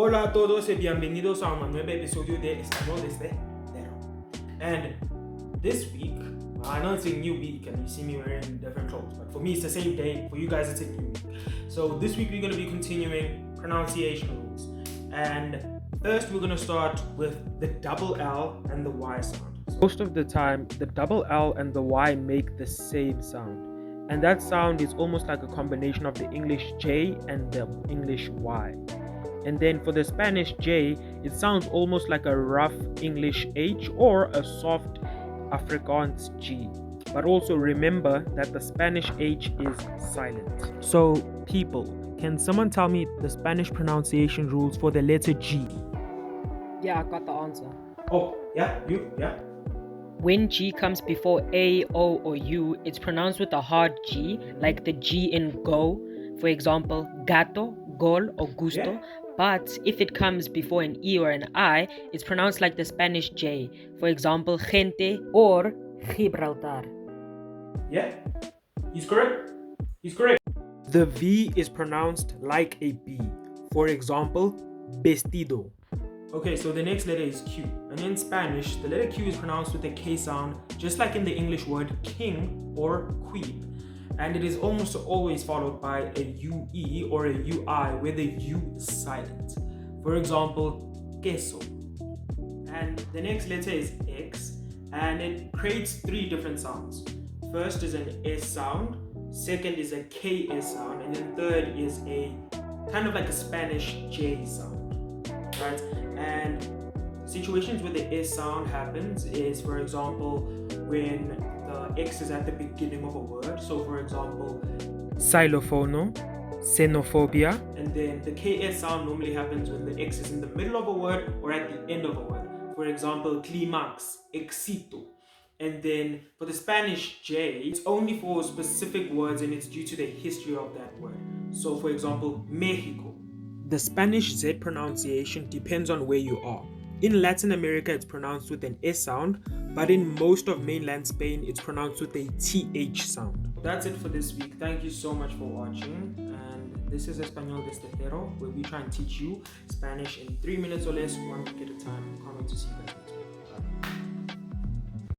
Hola a todos y bienvenidos a un nuevo episodio de Español desde cero. And this week, I know it's a new week and you see me wearing different clothes, but for me it's the same day, for you guys it's a new week. So this week we're going to be continuing pronunciation rules. And first we're going to start with the double L and the Y sound. Most of the time, the double L and the Y make the same sound. And that sound is almost like a combination of the English J and the English Y. And then for the Spanish J, it sounds almost like a rough English H or a soft Afrikaans G. But also remember that the Spanish H is silent. So, people, can someone tell me the Spanish pronunciation rules for the letter G? Yeah, I got the answer. Oh, yeah, you, yeah. When G comes before A, O, or U, it's pronounced with a hard G, like the G in go. For example, gato, gol, or gusto. Yeah. But if it comes before an E or an I, it's pronounced like the Spanish J. For example, gente or Gibraltar. Yeah, he's correct. He's correct. The V is pronounced like a B. For example, vestido. Okay, so the next letter is Q. And in Spanish, the letter Q is pronounced with a K sound, just like in the English word king or queen. And it is almost always followed by a UE or a UI, where the U is silent. For example, queso. And the next letter is X, and it creates three different sounds. First is an S sound, second is a KS sound, and then third is a kind of like a Spanish J sound, right? And situations where the S sound happens is, for example, when the X is at the beginning of a word. So, for example, Xylofono, xenophobia. And then the KS sound normally happens when the X is in the middle of a word or at the end of a word. For example, climax, éxito. And then for the Spanish J, it's only for specific words and it's due to the history of that word. So, for example, Mexico. The Spanish Z pronunciation depends on where you are. In Latin America, it's pronounced with an S sound, but in most of mainland Spain, it's pronounced with a TH sound. That's it for this week. Thank you so much for watching. And this is Español desde cero, where we try and teach you Spanish in 3 minutes or less, 1 week at a time. Can't wait to see you guys next week.